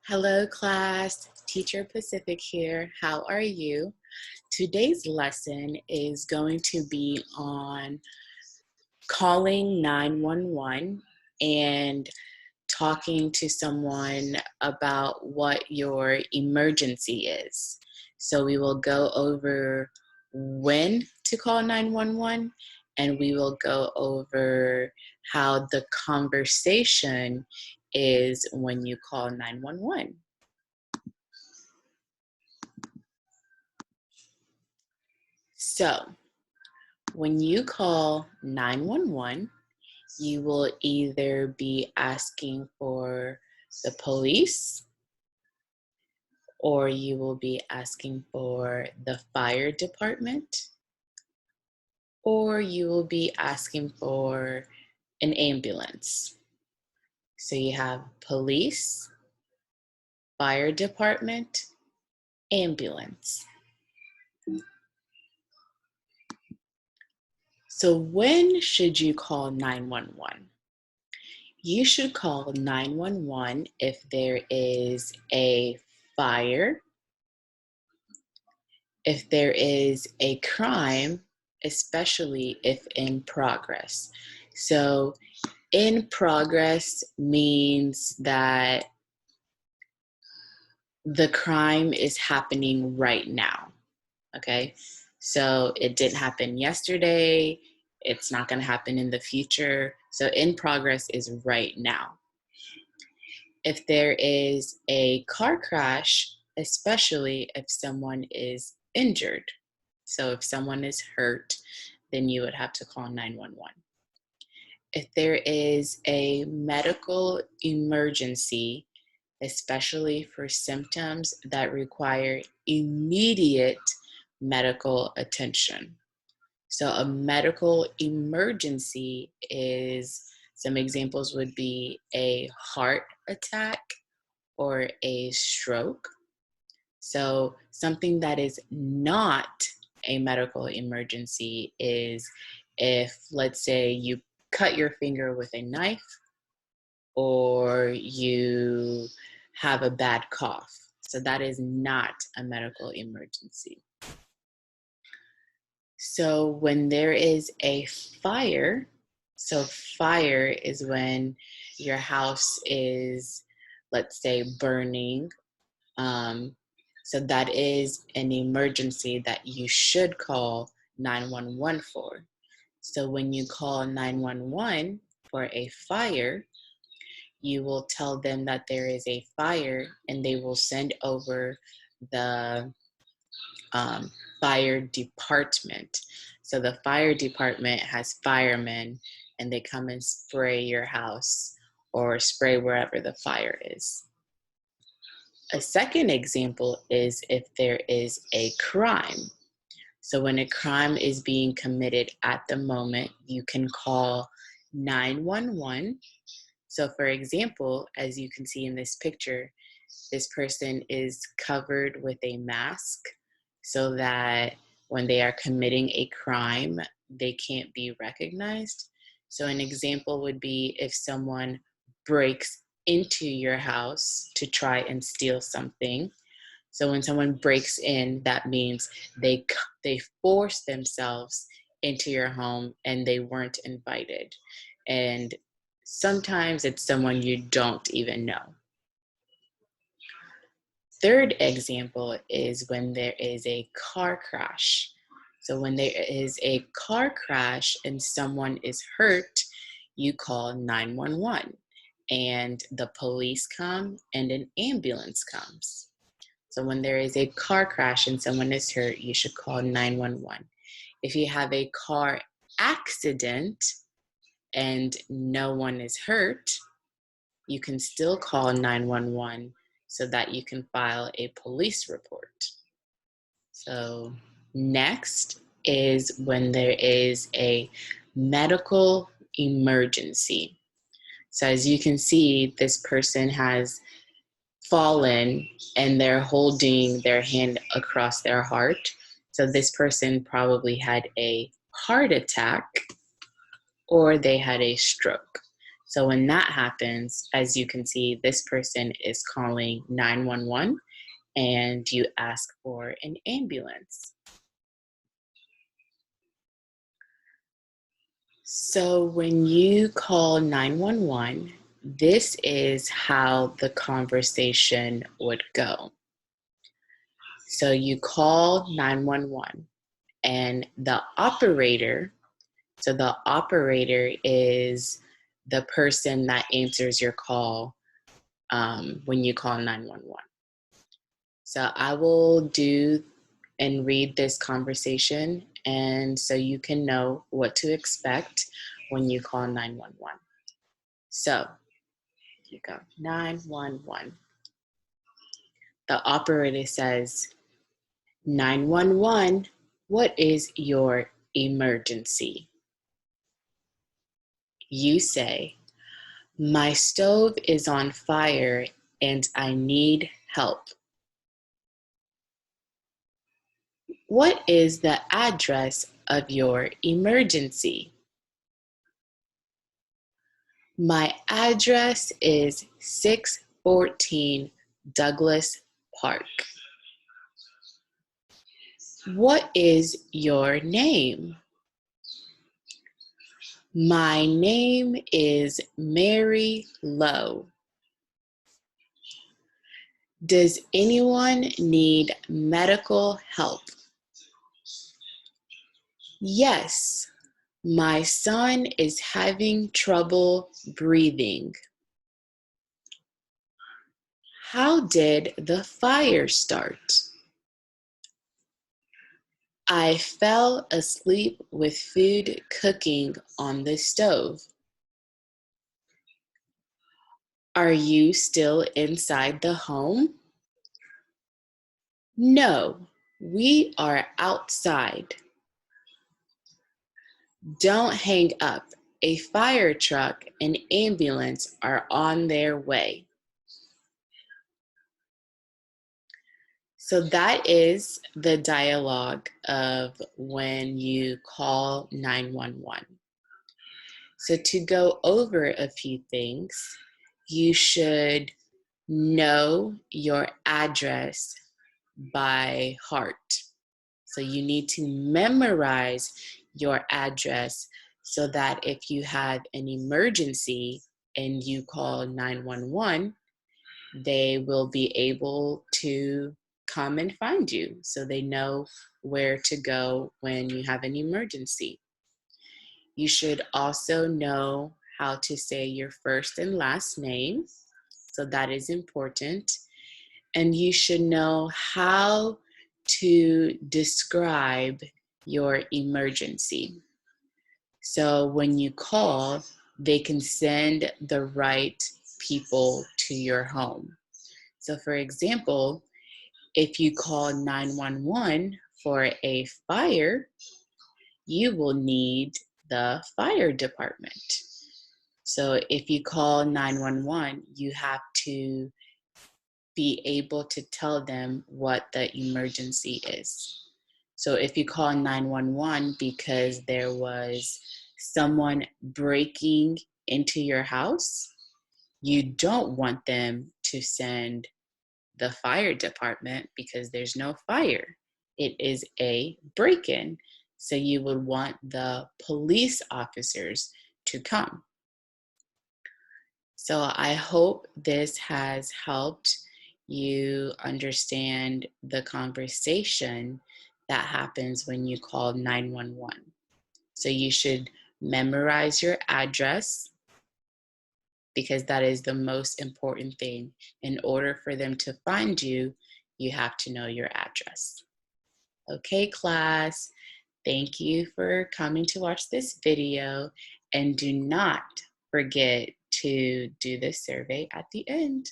Hello class, Teacher Pacific here. How are you? Today's lesson is going to be on calling 911 and talking to someone about what your emergency is. So we will go over when to call 911 and we will go over how the conversation is when you call 911. So, when you call 911, you will either be asking for the police or you will be asking for the fire department or you will be asking for an ambulance. So you have police, fire department, ambulance. So when should you call 911? You should call 911 if there is a fire, if there is a crime, especially if in progress. So, in progress means that the crime is happening right now. Okay, so it didn't happen yesterday, it's not going to happen in the future. So, in progress is right now. If there is a car crash, especially if someone is injured. So if someone is hurt, then you would have to call 911. If there is a medical emergency, especially for symptoms that require immediate medical attention. So a medical emergency is, some examples would be a heart attack or a stroke. So something that is not a medical emergency is if, let's say, you cut your finger with a knife or you have a bad cough. So that is not a medical emergency. So when there is a fire, so fire is when your house is, let's say, burning. So that is an emergency that you should call 911 for. So when you call 911 for a fire, you will tell them that there is a fire and they will send over the fire department. So the fire department has firemen and they come and spray your house or spray wherever the fire is. A second example is if there is a crime. So when a crime is being committed at the moment, you can call 911. So for example, as you can see in this picture, this person is covered with a mask so that when they are committing a crime, they can't be recognized. So an example would be if someone breaks into your house to try and steal something. So when someone breaks in, that means they force themselves into your home and they weren't invited. And sometimes it's someone you don't even know. Third example is when there is a car crash. So when there is a car crash and someone is hurt, you call 911 and the police come and an ambulance comes. So when there is a car crash and someone is hurt, you should call 911. If you have a car accident and no one is hurt, you can still call 911 so that you can file a police report. So next is when there is a medical emergency. So as you can see, this person has fallen and they're holding their hand across their heart. So this person probably had a heart attack or they had a stroke. So when that happens, as you can see, this person is calling 911 and you ask for an ambulance. So when you call 911, this is how the conversation would go. So you call 911 and the operator, so the operator is the person that answers your call when you call 911. So I will do and read this conversation, and so you can know what to expect when you call 911. So you go 911. The operator says, 911, what is your emergency? You say, my stove is on fire and I need help. What is the address of your emergency? My address is 614 Douglas Park. What is your name? My name is Mary Lowe. Does anyone need medical help? Yes, my son is having trouble breathing. How did the fire start? I fell asleep with food cooking on the stove. Are you still inside the home? No, we are outside. Don't hang up. A fire truck and ambulance are on their way. So that is the dialogue of when you call 911. So to go over a few things, you should know your address by heart. So you need to memorize your address so that if you have an emergency and you call 911, they will be able to come and find you so they know where to go when you have an emergency. You should also know how to say your first and last name, so that is important. And you should know how to describe your emergency. So when you call, they can send the right people to your home. So for example, if you call 911 for a fire, you will need the fire department. So if you call 911, you have to be able to tell them what the emergency is. So if you call 911 because there was someone breaking into your house, you don't want them to send the fire department because there's no fire. It is a break-in. So you would want the police officers to come. So I hope this has helped you understand the conversation that happens when you call 911. So you should memorize your address because that is the most important thing. In order for them to find you, you have to know your address. Okay, class, thank you for coming to watch this video, and do not forget to do the survey at the end.